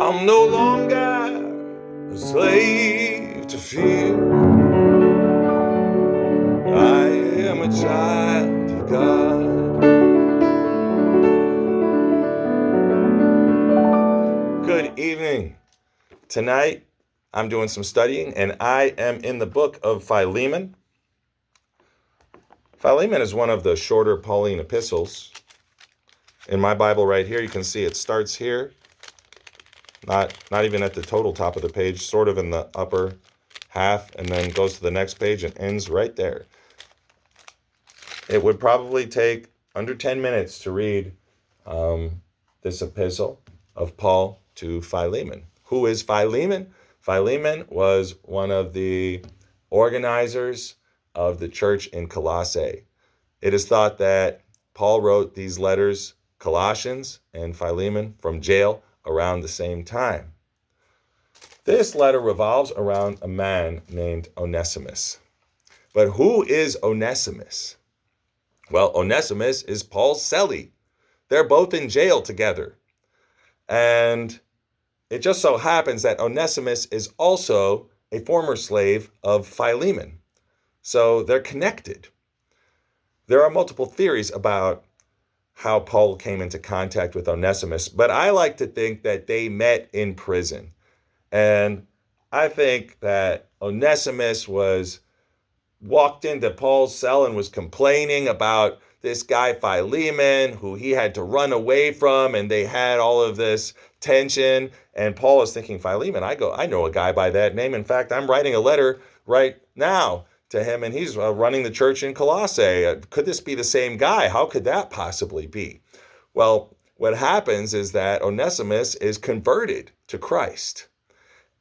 I'm no longer a slave to fear. I am a child of God. Good evening. Tonight, I'm doing some studying, and I am in the book of Philemon. Philemon is one of the shorter Pauline epistles. In my Bible right here, you can see it starts here, not even at the total top of the page, sort of in the upper half, and then goes to the next page and ends right there. It would probably take under 10 minutes to read this epistle of Paul to Philemon. Who is Philemon? Philemon was one of the organizers of the church in Colossae. It is thought that Paul wrote these letters, Colossians and Philemon, from jail around the same time. This letter revolves around a man named Onesimus. But who is Onesimus? Well, Onesimus is Paul's cellie. They're both in jail together. And it just so happens that Onesimus is also a former slave of Philemon. So they're connected. There are multiple theories about how Paul came into contact with Onesimus, but I like to think that they met in prison. And I think that Onesimus walked into Paul's cell and was complaining about this guy Philemon, who he had to run away from, and they had all of this tension. And Paul is thinking, Philemon, I know a guy by that name. In fact, I'm writing a letter right now to him, and he's running the church in Colossae. Could this be the same guy? How could that possibly be? Well, what happens is that Onesimus is converted to Christ.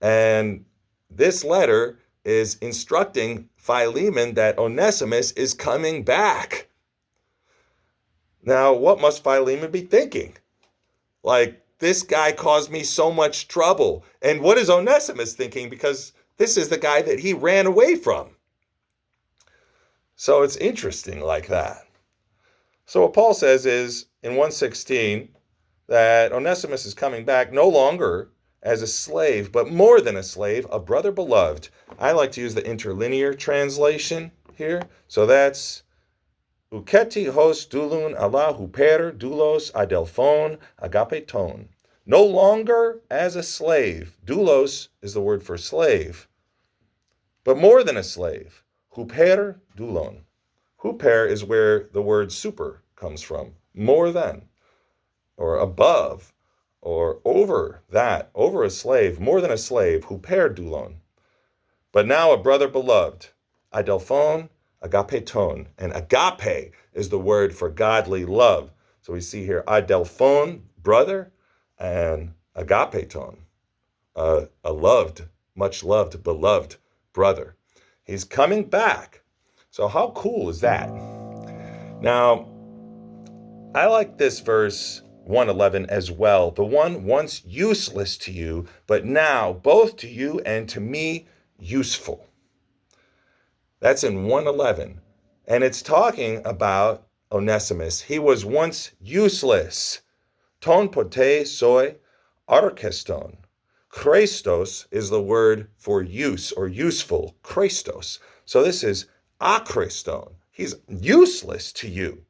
And this letter is instructing Philemon that Onesimus is coming back. Now, what must Philemon be thinking? Like, this guy caused me so much trouble. And what is Onesimus thinking? Because this is the guy that he ran away from. So it's interesting like that. So what Paul says is, in 1:16, that Onesimus is coming back no longer as a slave, but more than a slave, a brother beloved. I like to use the interlinear translation here. So that's Uketi hos doulon ala huper doulos adelphon agapeton. No longer as a slave. Doulos is the word for slave, but more than a slave. Huper doulon. Huper is where the word super comes from. More than, or above, or over that, over a slave, more than a slave, huper doulon. But now a brother beloved, adelphon agapeton. And agape is the word for godly love. So we see here adelphon, brother, and agapeton, a loved, much loved, beloved brother. He's coming back. So how cool is that? Now, I like this verse 1:11 as well. The one once useless to you, but now both to you and to me useful. That's in 1:11. And it's talking about Onesimus. He was once useless. Ton pote soi archeston. Christos is the word for use or useful. Christos. So this is akriston. He's useless to you.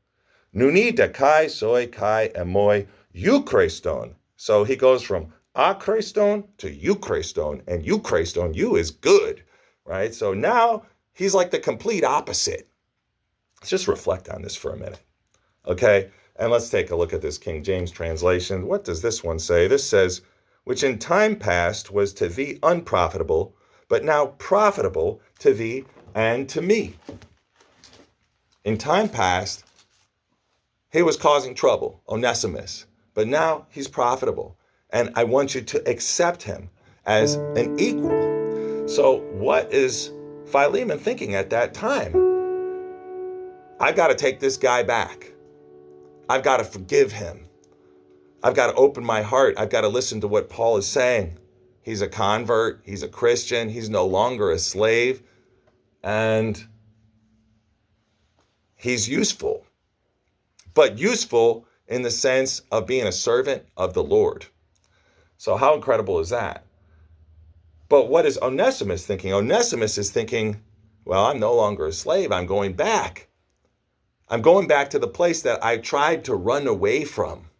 Nuni de kai soi kai emoi eukriston. So he goes from akriston to eukriston, and eukriston, you is good, right? So now he's like the complete opposite. Let's just reflect on this for a minute, okay? And let's take a look at this King James translation. What does this one say? This says, which in time past was to thee unprofitable, but now profitable to thee and to me. In time past, he was causing trouble, Onesimus, but now he's profitable. And I want you to accept him as an equal. So what is Philemon thinking at that time? I've got to take this guy back. I've got to forgive him. I've got to open my heart. I've got to listen to what Paul is saying. He's a convert. He's a Christian. He's no longer a slave. And he's useful. But useful in the sense of being a servant of the Lord. So how incredible is that? But what is Onesimus thinking? Onesimus is thinking, well, I'm no longer a slave. I'm going back. I'm going back to the place that I tried to run away from.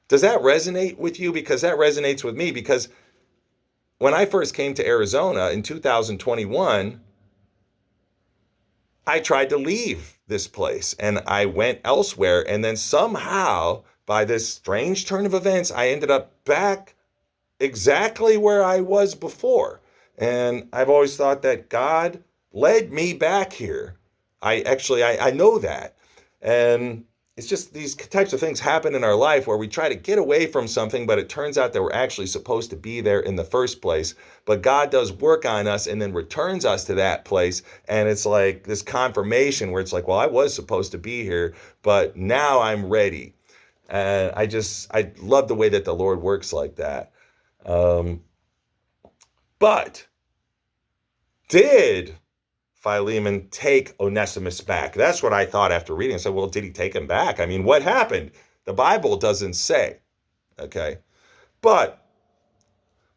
Does that resonate with you? Because that resonates with me. Because when I first came to Arizona in 2021, I tried to leave this place and I went elsewhere. And then somehow, by this strange turn of events, I ended up back exactly where I was before. And I've always thought that God led me back here. I know that. And it's just these types of things happen in our life where we try to get away from something, but it turns out that we're actually supposed to be there in the first place. But God does work on us and then returns us to that place. And it's like this confirmation where it's like, well, I was supposed to be here, but now I'm ready. And I love the way that the Lord works like that. But did Philemon take Onesimus back? That's what I thought after reading. I said, well, did he take him back? I mean, what happened? The Bible doesn't say. Okay. But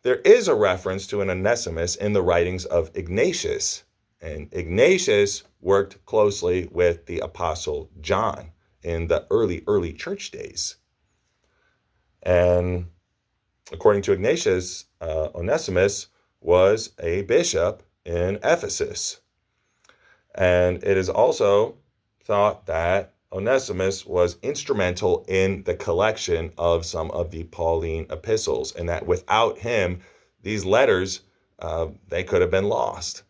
there is a reference to an Onesimus in the writings of Ignatius. And Ignatius worked closely with the Apostle John in the early church days. And according to Ignatius, Onesimus was a bishop in Ephesus. And it is also thought that Onesimus was instrumental in the collection of some of the Pauline epistles, and that without him, these letters, they could have been lost.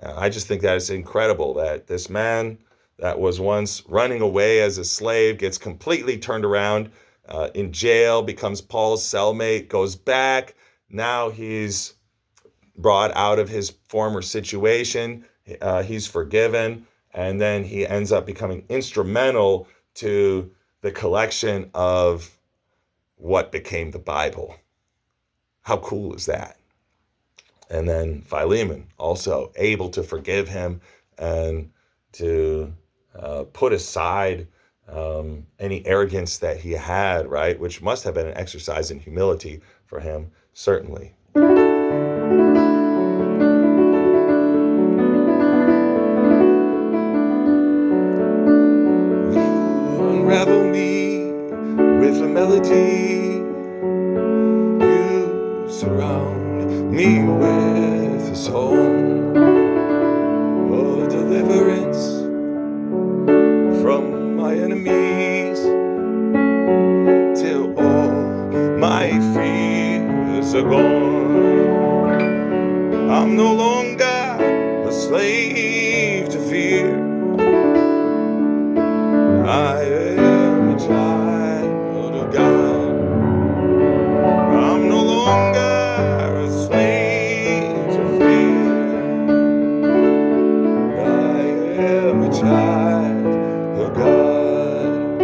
I just think that it's incredible that this man that was once running away as a slave gets completely turned around in jail, becomes Paul's cellmate, goes back. Now he's brought out of his former situation. He's forgiven. And then he ends up becoming instrumental to the collection of what became the Bible. How cool is that? And then Philemon also able to forgive him and to put aside any arrogance that he had, right? Which must have been an exercise in humility for him, certainly. Unravel me with a melody. You surround me with a song of deliverance from my enemies, till all my fears are gone. I'm no longer a slave to fear. I am a child of God. I'm no longer a slave to fear. I am a child of God.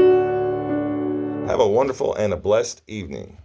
Have a wonderful and a blessed evening.